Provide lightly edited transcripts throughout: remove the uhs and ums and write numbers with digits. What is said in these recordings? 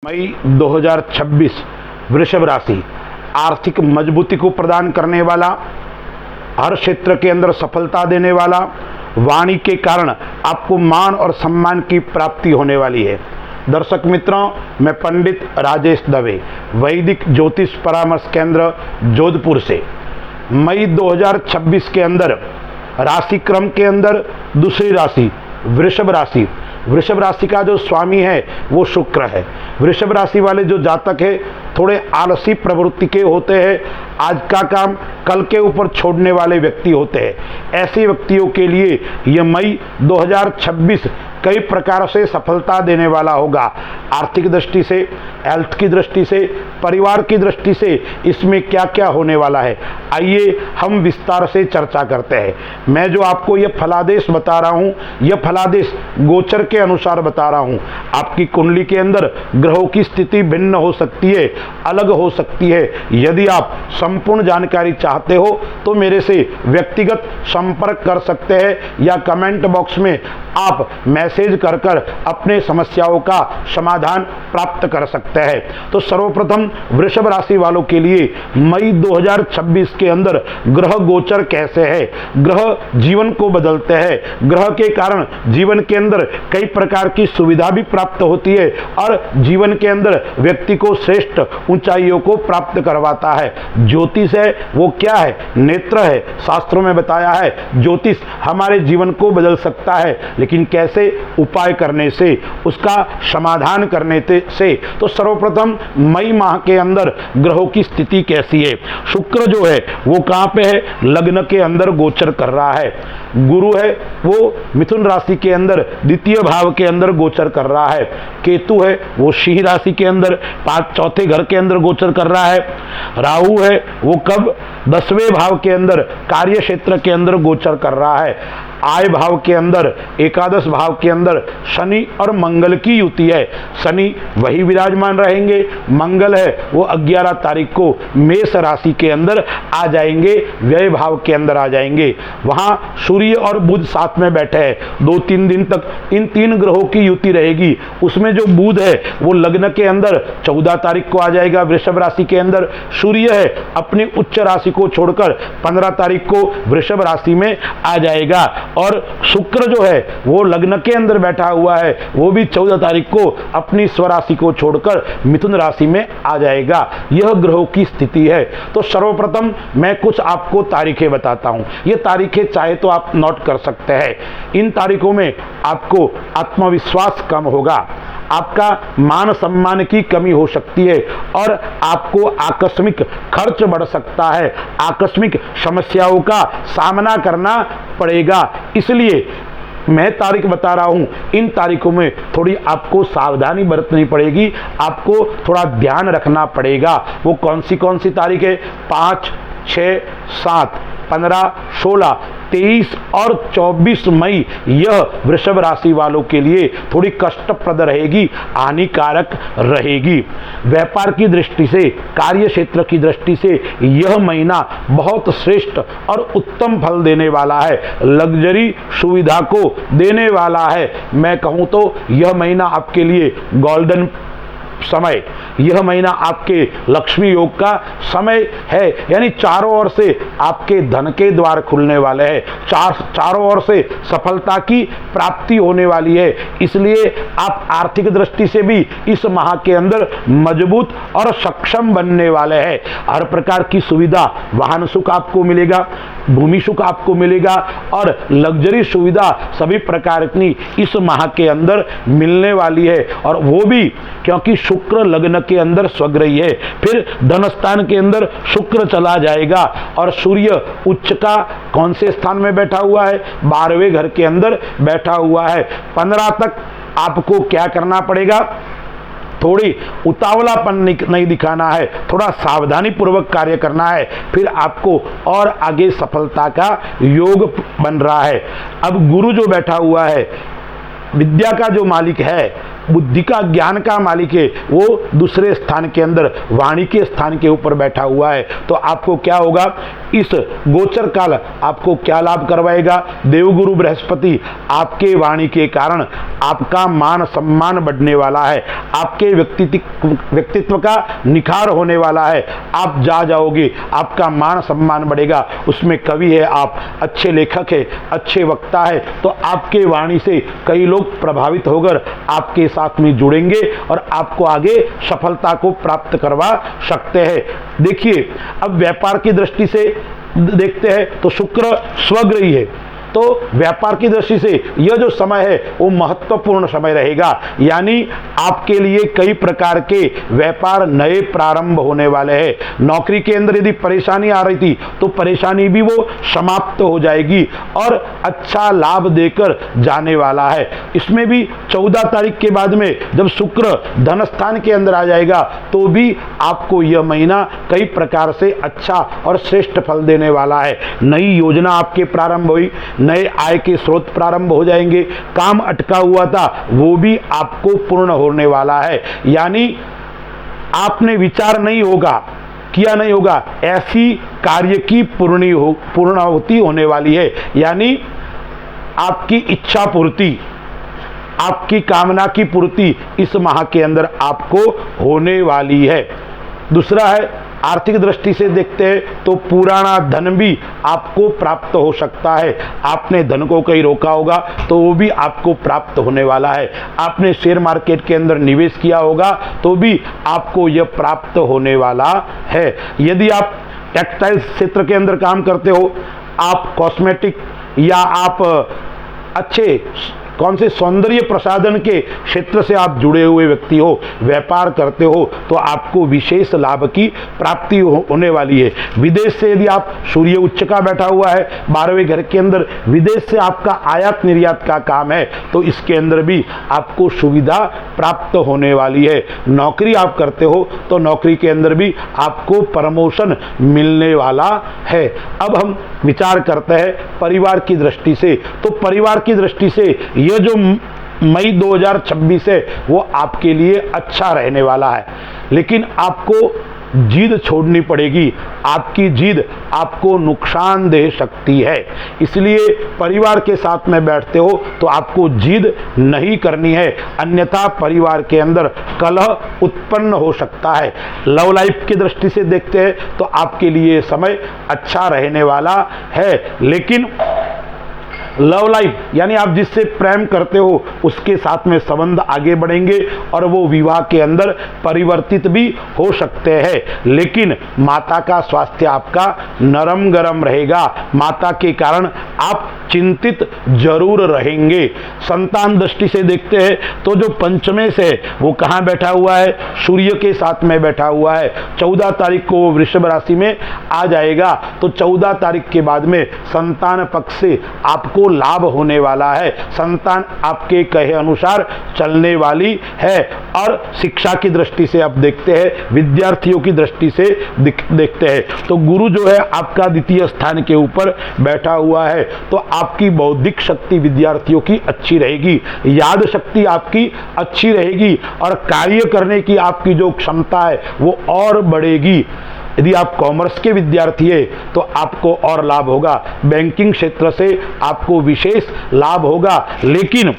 मई 2026 वृषभ राशि आर्थिक मजबूती को प्रदान करने वाला, हर क्षेत्र के अंदर सफलता देने वाला, वाणी के कारण आपको मान और सम्मान की प्राप्ति होने वाली है। दर्शक मित्रों, मैं पंडित राजेश दवे, वैदिक ज्योतिष परामर्श केंद्र जोधपुर से मई 2026 के अंदर राशि क्रम के अंदर दूसरी राशि वृषभ राशि। वृषभ राशि का जो स्वामी है वो शुक्र है। वृषभ राशि वाले जो जातक है थोड़े आलसी प्रवृत्ति के होते हैं, आज का काम कल के ऊपर छोड़ने वाले व्यक्ति होते हैं। ऐसे व्यक्तियों के लिए यह मई 2026 कई प्रकार से सफलता देने वाला होगा। आर्थिक दृष्टि से, हेल्थ की दृष्टि से, परिवार की दृष्टि से इसमें क्या क्या होने वाला है, आइए हम विस्तार से चर्चा करते हैं। मैं जो आपको यह फलादेश बता रहा हूँ, यह फलादेश गोचर के अनुसार बता रहा हूँ। आपकी कुंडली के अंदर ग्रहों की स्थिति भिन्न हो सकती है, अलग हो सकती है। यदि आप संपूर्ण जानकारी चाहते हो तो मेरे से व्यक्तिगत संपर्क कर सकते हैं या कमेंट बॉक्स में आप मैसेज कर कर अपने समस्याओं का समाधान प्राप्त कर सकते हैं। तो सर्वप्रथम वृषभ राशि वालों के लिए मई 2026 के अंदर ग्रह गोचर कैसे है। ग्रह जीवन को बदलते हैं, ग्रह के कारण जीवन के अंदर कई प्रकार की सुविधा भी प्राप्त होती है और जीवन के अंदर व्यक्ति को श्रेष्ठ ऊंचाइयों को प्राप्त करवाता है। ज्योतिष है वो क्या है? नेत्र है। शास्त्रों में बताया है ज्योतिष हमारे जीवन को बदल सकता है, लेकिन कैसे? उपाय करने से, उसका समाधान करने से। तो सर्वप्रथम मई माह के अंदर ग्रहों की स्थिति कैसी है। शुक्र जो है वो कहां पे है? लग्न के अंदर गोचर कर रहा है। गुरु है वो मिथुन राशि के अंदर द्वितीय भाव के अंदर गोचर कर रहा है। केतु है वो सिंह राशि के अंदर चौथे घर के अंदर गोचर कर रहा है। राहु है वो कब? 10वें भाव के अंदर कार्य क्षेत्र के अंदर गोचर कर रहा है। आय भाव के अंदर, एकादश भाव के अंदर शनि और मंगल की युति है। शनि वही विराजमान रहेंगे, मंगल है वो 11 तारीख को मेष राशि के अंदर आ जाएंगे, व्यय भाव के अंदर आ जाएंगे। वहां सूर्य और बुध साथ में बैठे हैं। 2-3 दिन तक इन 3 ग्रहों की युति रहेगी। उसमें जो बुध है वो लग्न के अंदर 14 तारीख को आ जाएगा वृषभ राशि के अंदर। सूर्य है अपनी उच्च राशि को छोड़कर 15 तारीख को वृषभ राशि में आ जाएगा और शुक्र जो है वो लग्न के अंदर बैठा हुआ है, वो भी 14 तारीख को अपनी स्वराशि को छोड़कर मिथुन राशि में आ जाएगा। यह ग्रहों की स्थिति है। तो सर्वप्रथम मैं कुछ आपको तारीखें बताता हूं। ये तारीखें चाहे तो आप नोट कर सकते हैं। इन तारीखों में आपको आत्मविश्वास कम होगा, आपका मान सम्मान की कमी हो सकती है और आपको आकस्मिक खर्च बढ़ सकता है, आकस्मिक समस्याओं का सामना करना पड़ेगा। इसलिए मैं तारीख बता रहा हूं, इन तारीखों में थोड़ी आपको सावधानी बरतनी पड़ेगी, आपको थोड़ा ध्यान रखना पड़ेगा। वो कौन सी तारीख है? 5, 6, 7, 15, 16, 23 और 24 मई यह वृषभ राशि वालों के लिए थोड़ी कष्टप्रद रहेगी, हानिकारक रहेगी। व्यापार की दृष्टि से, कार्य क्षेत्र की दृष्टि से यह महीना बहुत श्रेष्ठ और उत्तम फल देने वाला है, लग्जरी सुविधा को देने वाला है। मैं कहूँ तो यह महीना आपके लिए गोल्डन समय, यह महीना आपके लक्ष्मी योग का समय है। यानी चारों ओर से आपके धन के द्वार खुलने वाले हैं, चारों ओर से सफलता की प्राप्ति होने वाली है। इसलिए आप आर्थिक दृष्टि से भी इस माह के अंदर मजबूत और सक्षम बनने वाले हैं। हर प्रकार की सुविधा, वाहन सुख आपको मिलेगा, भूमि सुख आपको मिलेगा और लग्जरी सुविधा सभी प्रकार की इस माह के अंदर मिलने वाली है। और वो भी क्योंकि शुक्र लग्न के अंदर स्वग्रही है, फिर धन स्थान के अंदर शुक्र चला जाएगा और सूर्य उच्च का कौन से स्थान में बैठा हुआ है? 12वें घर के अंदर बैठा हुआ है। 15 तक आपको क्या करना पड़ेगा? थोड़ी उतावलापन नहीं दिखाना है, थोड़ा सावधानी पूर्वक कार्य करना है, फिर आपको और आगे सफलता का योग बन रहा है। अब गुरु जो बैठा हुआ है, विद्या का जो मालिक है बुद्धि का ज्ञान का मालिक है वो दूसरे स्थान के अंदर वाणी के स्थान के ऊपर बैठा हुआ है। तो आपको क्या होगा, इस गोचर काल आपको क्या लाभ करवाएगा, देवगुरु बृहस्पति आपके वाणी के कारण आपका मान सम्मान बढ़ने वाला है, आपके व्यक्तित्व का निखार होने वाला है, आप जा जाओगे, आपका मान सम्मान बढ़ेगा। उसमें कवि है आप, अच्छे लेखक है, अच्छे वक्ता है, तो आपके वाणी से कई लोग प्रभावित होकर आपके साथ में जुड़ेंगे और आपको आगे सफलता को प्राप्त करवा सकते हैं। देखिए अब व्यापार की दृष्टि से देखते हैं तो शुक्र स्वग्रही है, तो व्यापार की दृष्टि से यह जो समय है वो महत्वपूर्ण समय रहेगा, यानी आपके लिए कई प्रकार के व्यापार नए प्रारंभ होने वाले हैं। नौकरी के अंदर यदि परेशानी आ रही थी तो परेशानी भी वो समाप्त हो जाएगी और अच्छा लाभ देकर जाने वाला है। इसमें भी 14 तारीख के बाद में जब शुक्र धन स्थान के अंदर आ जाएगा तो भी आपको यह महीना कई प्रकार से अच्छा और श्रेष्ठ फल देने वाला है। नई योजना आपके प्रारंभ हुई, नए आय के स्रोत प्रारंभ हो जाएंगे, काम अटका हुआ था वो भी आपको पूर्ण होने वाला है, यानी आपने विचार नहीं होगा, किया नहीं होगा, ऐसी कार्य की पूर्णाहुति होने वाली है, यानी आपकी इच्छा पूर्ति, आपकी कामना की पूर्ति इस माह के अंदर आपको होने वाली है। दूसरा है आर्थिक दृष्टि से देखते हैं तो पुराना धन भी आपको प्राप्त हो सकता है। आपने धन को कहीं रोका होगा तो वो भी आपको प्राप्त होने वाला है। आपने शेयर मार्केट के अंदर निवेश किया होगा तो भी आपको यह प्राप्त होने वाला है। यदि आप टेक्सटाइल क्षेत्र के अंदर काम करते हो, आप कॉस्मेटिक या आप अच्छे कौन से सौंदर्य प्रसाधन के क्षेत्र से आप जुड़े हुए व्यक्ति हो, व्यापार करते हो, तो आपको विशेष लाभ की प्राप्ति होने वाली है। विदेश से यदि आप सूर्य उच्च का बैठा हुआ है 12वें घर के अंदर, विदेश से आपका आयात निर्यात का काम है तो इसके अंदर भी आपको सुविधा प्राप्त होने वाली है। नौकरी आप करते हो तो नौकरी के अंदर भी आपको प्रमोशन मिलने वाला है। अब हम विचार करते हैं परिवार की दृष्टि से, तो परिवार की दृष्टि से यह जो मई 2026 है वो आपके लिए अच्छा रहने वाला है, लेकिन आपको जिद छोड़नी पड़ेगी। आपकी जिद आपको नुकसान दे सकती है, इसलिए परिवार के साथ में बैठते हो तो आपको जिद नहीं करनी है, अन्यथा परिवार के अंदर कलह उत्पन्न हो सकता है। लव लाइफ की दृष्टि से देखते हैं तो आपके लिए समय अच्छा रहने वाला है, लेकिन लव लाइफ यानी आप जिससे प्रेम करते हो उसके साथ में संबंध आगे बढ़ेंगे और वो विवाह के अंदर परिवर्तित भी हो सकते हैं, लेकिन माता का स्वास्थ्य आपका नरम गरम रहेगा। माता के कारण आप चिंतित जरूर रहेंगे। संतान दृष्टि से देखते हैं तो जो पंचमे से वो कहाँ बैठा हुआ है, सूर्य के साथ में बैठा हुआ है। 14 तारीख को वो वृषभ राशि में आ जाएगा, तो 14 तारीख के बाद में संतान पक्ष से आपको लाभ होने वाला है। संतान आपके कहे अनुसार चलने वाली है। और शिक्षा की दृष्टि से आप देखते हैं, विद्यार्थियों की दृष्टि से देखते हैं तो गुरु जो है आपका द्वितीय स्थान के ऊपर बैठा हुआ है, तो आपकी बौद्धिक शक्ति विद्यार्थियों की अच्छी रहेगी, याद शक्ति आपकी अच्छी रहेगी और कार्य करने की आपकी जो क्षमता है वो और बढ़ेगी। यदि आप कॉमर्स के विद्यार्थी है तो आपको और लाभ होगा, बैंकिंग क्षेत्र से आपको विशेष लाभ होगा, लेकिन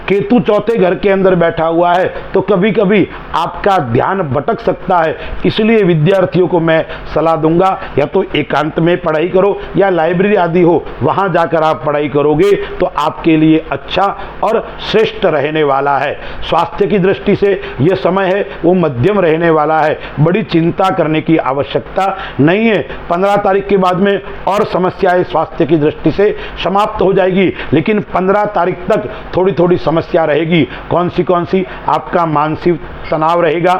केतु चौथे घर के अंदर बैठा हुआ है तो कभी कभी आपका ध्यान भटक सकता है। इसलिए विद्यार्थियों को मैं सलाह दूंगा या तो एकांत में पढ़ाई करो या लाइब्रेरी आदि हो, वहां जाकर आप पढ़ाई करोगे तो आपके लिए अच्छा और श्रेष्ठ रहने वाला है। स्वास्थ्य की दृष्टि से यह समय है वो मध्यम रहने वाला है, बड़ी चिंता करने की आवश्यकता नहीं है। 15 तारीख के बाद में और समस्याएं स्वास्थ्य की दृष्टि से समाप्त हो जाएगी, लेकिन 15 तारीख तक थोड़ी थोड़ी समस्या रहेगी। कौन सी आपका मानसिक तनाव रहेगा,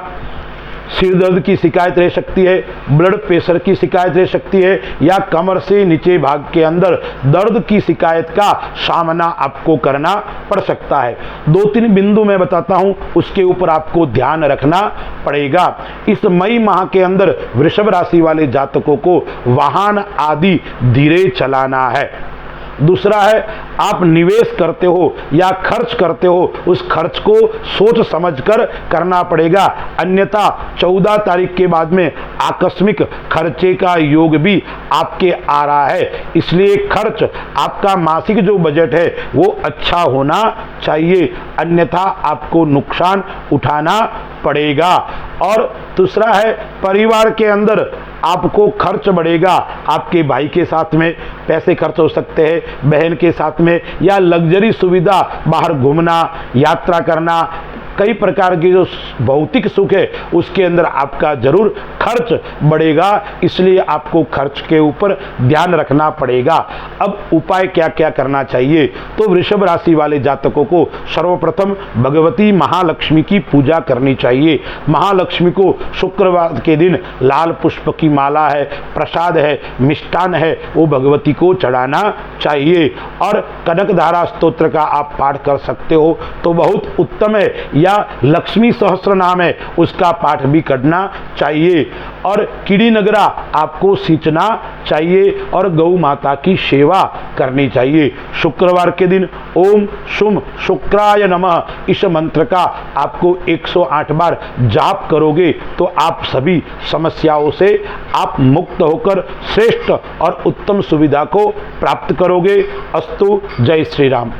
सिर दर्द की शिकायत रह सकती है, ब्लड प्रेशर की शिकायत रह सकती है या कमर से नीचे भाग के अंदर दर्द की शिकायत का सामना आपको करना पड़ सकता है। 2-3 बिंदु मैं बताता हूं, उसके ऊपर आपको ध्यान रखना पड़ेगा। इस मई माह के अंदर वृषभ राशि वाले जातकों को वाहन आदि धीरे चलाना है। दूसरा है आप निवेश करते हो या खर्च करते हो, उस खर्च को सोच समझकर करना पड़ेगा, अन्यथा 14 तारीख के बाद में आकस्मिक खर्चे का योग भी आपके आ रहा है। इसलिए खर्च आपका मासिक जो बजट है वो अच्छा होना चाहिए, अन्यथा आपको नुकसान उठाना पड़ेगा। और दूसरा है परिवार के अंदर आपको खर्च बढ़ेगा, आपके भाई के साथ में पैसे खर्च हो सकते हैं, बहन के साथ में, या लग्जरी सुविधा बाहर घूमना, यात्रा करना, कई प्रकार के जो भौतिक सुख है उसके अंदर आपका जरूर खर्च बढ़ेगा। इसलिए आपको खर्च के ऊपर ध्यान रखना पड़ेगा। अब उपाय क्या क्या करना चाहिए, तो वृषभ राशि वाले जातकों को सर्वप्रथम भगवती महालक्ष्मी की पूजा करनी चाहिए। महालक्ष्मी को शुक्रवार के दिन लाल पुष्प की माला है, प्रसाद है, मिष्ठान है, वो भगवती को चढ़ाना चाहिए। और कनकधारा स्तोत्र का आप पाठ कर सकते हो तो बहुत उत्तम है, या लक्ष्मी सहस्त्र नाम है उसका पाठ भी करना चाहिए। और कीड़ी नगरा आपको सींचना चाहिए और गौ माता की सेवा करनी चाहिए। शुक्रवार के दिन ओम शुम शुक्राय नमः इस मंत्र का आपको 108 बार जाप करोगे तो आप सभी समस्याओं से आप मुक्त होकर श्रेष्ठ और उत्तम सुविधा को प्राप्त करोगे। अस्तु, जय श्री राम।